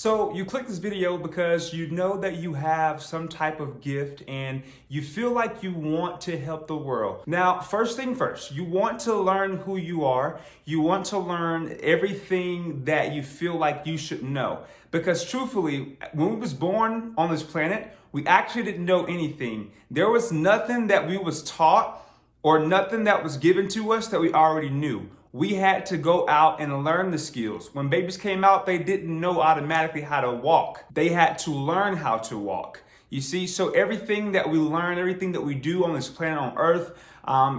So you click this video because you know that you have some type of gift and you feel like you want to help the world. Now, first thing first, you want to learn who you are. You want to learn everything that you feel like you should know. Because truthfully, when we was born on this planet, we actually didn't know anything. There was nothing that we was taught or nothing that was given to us that we already knew. We had to go out and learn the skills. When babies came out, they didn't know automatically how to walk. They had to learn how to walk. You see, so everything that we learn, everything that we do on this planet on Earth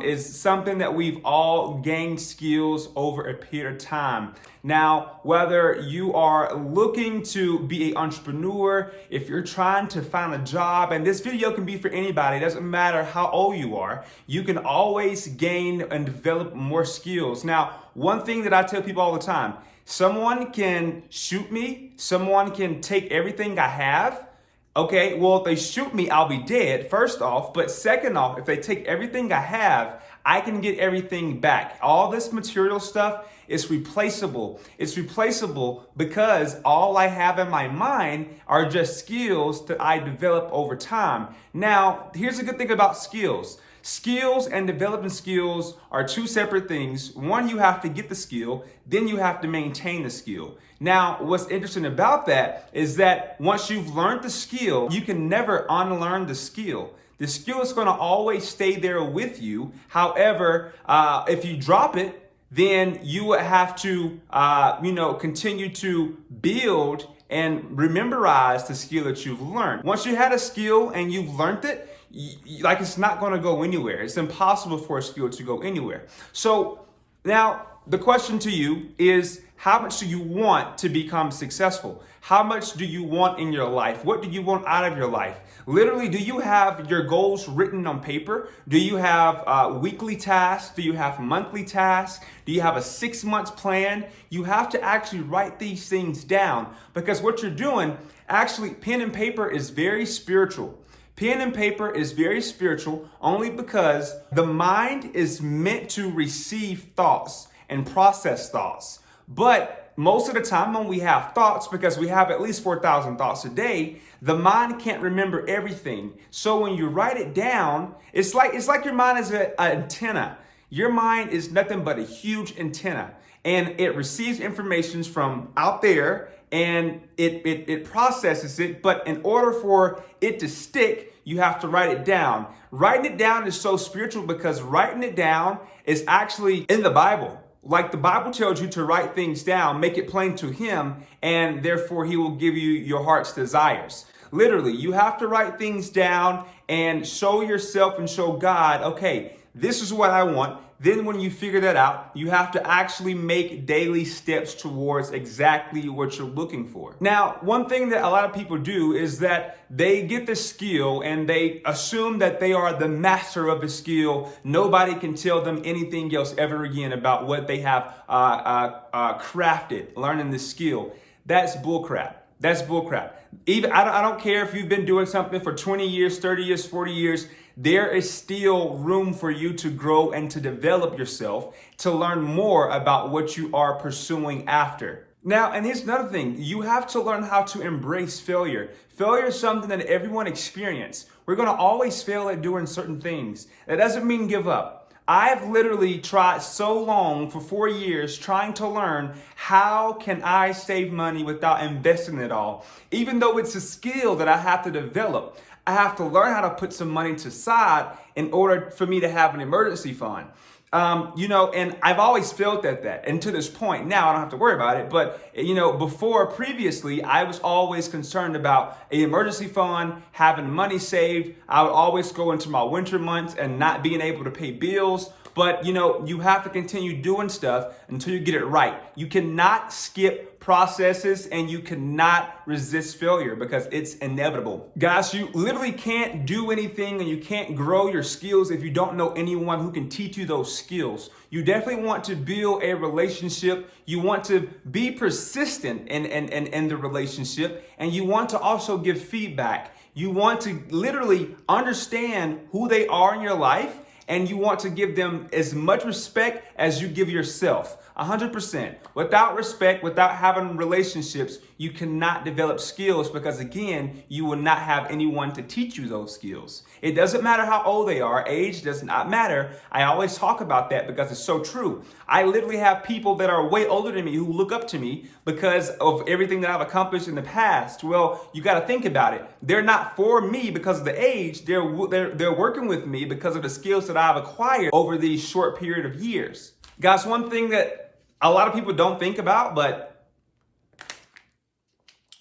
is something that we've all gained skills over a period of time. Now, whether you are looking to be an entrepreneur, if you're trying to find a job, and this video can be for anybody, it doesn't matter how old you are, you can always gain and develop more skills. Now, one thing that I tell people all the time, someone can shoot me, someone can take everything I have. Okay, well, if they shoot me, I'll be dead, first off. But second off, if they take everything I have, I can get everything back. All this material stuff is replaceable. It's replaceable because all I have in my mind are just skills that I develop over time. Now, here's the good thing about skills. Skills and developing skills are two separate things. One, you have to get the skill, then you have to maintain the skill. Now, what's interesting about that is that once you've learned the skill, you can never unlearn the skill. The skill is going to always stay there with you. However, if you drop it, then you would have to, continue to build and rememberize the skill that you've learned. Once you had a skill and you've learned it, like it's not going to go anywhere. It's impossible for a skill to go anywhere. So now the question to you is, how much do you want to become successful? How much do you want in your life? What do you want out of your life? Literally, do you have your goals written on paper? Do you have weekly tasks? Do you have monthly tasks? Do you have a 6 months plan? You have to actually write these things down, because what you're doing, actually, pen and paper is very spiritual. Pen and paper is very spiritual only because the mind is meant to receive thoughts and process thoughts. But most of the time when we have thoughts, because we have at least 4,000 thoughts a day, the mind can't remember everything. So when you write it down, it's like your mind is an antenna. Your mind is nothing but a huge antenna, and it receives information from out there and it processes it. But in order for it to stick, you have to write it down. Writing it down is so spiritual because writing it down is actually in the Bible. Like the Bible tells you to write things down, make it plain to him, and therefore he will give you your heart's desires. Literally, you have to write things down and show yourself and show God, okay, this is what I want. Then when you figure that out, you have to actually make daily steps towards exactly what you're looking for. Now, one thing that a lot of people do is that they get the skill and they assume that they are the master of the skill. Nobody can tell them anything else ever again about what they have crafted, learning the skill. That's bullcrap. That's bullcrap. Even I don't care if you've been doing something for 20 years, 30 years, 40 years. There is still room for you to grow and to develop yourself, to learn more about what you are pursuing after. Now, and here's another thing. You have to learn how to embrace failure. Failure is something that everyone experiences. We're going to always fail at doing certain things. That doesn't mean give up. I've literally tried so long for 4 years trying to learn how can I save money without investing it all. Even though it's a skill that I have to develop, I have to learn how to put some money to side in order for me to have an emergency fund. And I've always failed at that. And to this point now, I don't have to worry about it. But, previously, I was always concerned about an emergency fund, having money saved. I would always go into my winter months and not being able to pay bills. But, you have to continue doing stuff until you get it right. You cannot skip processes and you cannot resist failure because it's inevitable. Guys, you literally can't do anything and you can't grow your skills if you don't know anyone who can teach you those skills. You definitely want to build a relationship. You want to be persistent in the relationship, and you want to also give feedback. You want to literally understand who they are in your life, and you want to give them as much respect as you give yourself. 100%. Without respect, without having relationships, you cannot develop skills because, again, you will not have anyone to teach you those skills. It doesn't matter how old they are. Age does not matter. I always talk about that because it's so true. I literally have people that are way older than me who look up to me because of everything that I've accomplished in the past. Well, you got to think about it. They're not for me because of the age. They're working with me because of the skills that I've acquired over these short period of years. Guys, one thing that a lot of people don't think about, but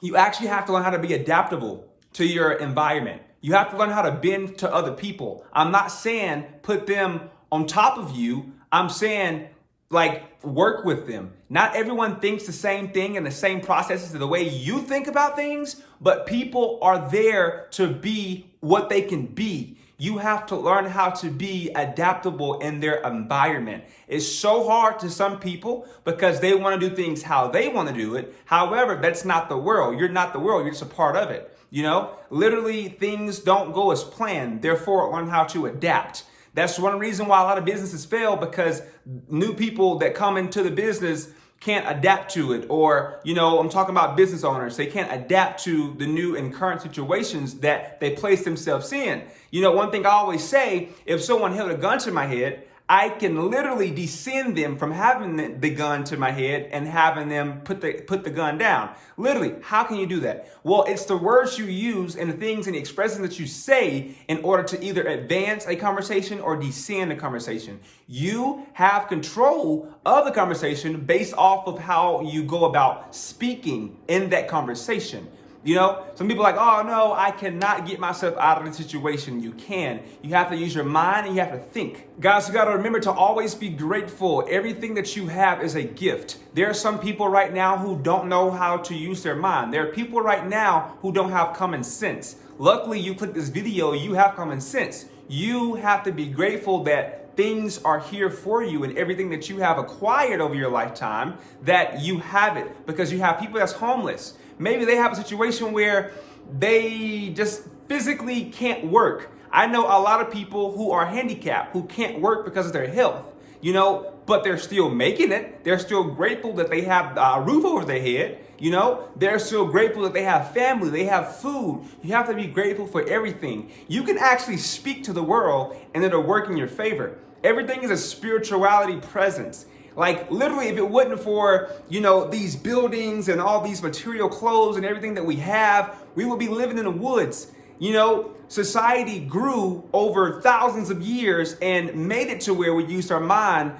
you actually have to learn how to be adaptable to your environment. You have to learn how to bend to other people. I'm not saying put them on top of you. I'm saying like work with them. Not everyone thinks the same thing and the same processes the way you think about things, but people are there to be what they can be. You have to learn how to be adaptable in their environment. It's so hard to some people because they want to do things how they want to do it. However, that's not the world. You're not the world. You're just a part of it. You know, literally things don't go as planned. Therefore, learn how to adapt. That's one reason why a lot of businesses fail, because new people that come into the business can't adapt to it. Or, you know, I'm talking about business owners. They can't adapt to the new and current situations that they place themselves in. You know, one thing I always say, if someone held a gun to my head, I can literally descend them from having the gun to my head and having them put the gun down. Literally, how can you do that? Well, it's the words you use and the things and the expressions that you say in order to either advance a conversation or descend a conversation. You have control of the conversation based off of how you go about speaking in that conversation. You know, some people are like, oh no, I cannot get myself out of the situation. You can. You have to use your mind and you have to think. Guys, you got to remember to always be grateful. Everything that you have is a gift. There are some people right now who don't know how to use their mind. There are people right now who don't have common sense. Luckily, you clicked this video, you have common sense. You have to be grateful that things are here for you and everything that you have acquired over your lifetime, that you have it, because you have people that's homeless. Maybe they have a situation where they just physically can't work. I know a lot of people who are handicapped who can't work because of their health, you know, but they're still making it. They're still grateful that they have a roof over their head. You know, they're still grateful that they have family, they have food. You have to be grateful for everything. You can actually speak to the world and it'll work in your favor. Everything is a spirituality presence. Like literally, if it wasn't for, you know, these buildings and all these material clothes and everything that we have, we would be living in the woods. You know, society grew over thousands of years and made it to where we used our mind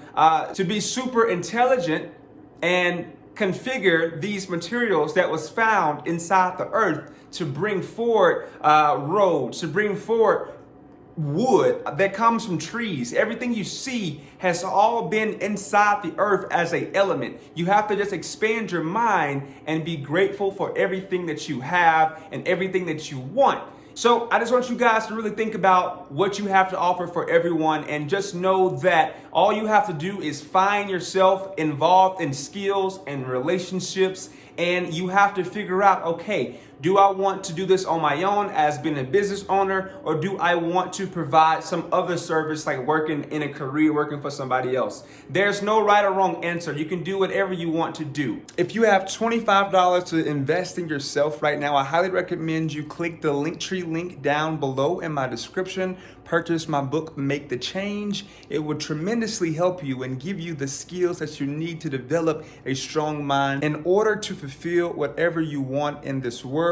to be super intelligent and configure these materials that was found inside the earth to bring forward roads, to bring forward wood that comes from trees. Everything you see has all been inside the earth as an element. You have to just expand your mind and be grateful for everything that you have and everything that you want. So I just want you guys to really think about what you have to offer for everyone, and just know that all you have to do is find yourself involved in skills and relationships, and you have to figure out, okay, do I want to do this on my own as being a business owner, or do I want to provide some other service like working in a career, working for somebody else? There's no right or wrong answer. You can do whatever you want to do. If you have $25 to invest in yourself right now, I highly recommend you click the Linktree link down below in my description. Purchase my book, Make the Change. It will tremendously help you and give you the skills that you need to develop a strong mind in order to fulfill whatever you want in this world.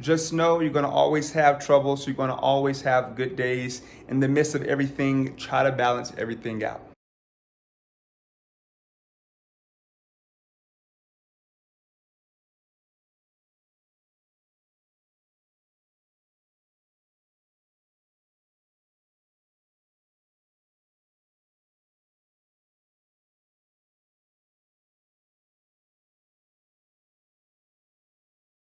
Just know you're going to always have troubles. You're going to always have good days. In the midst of everything, try to balance everything out.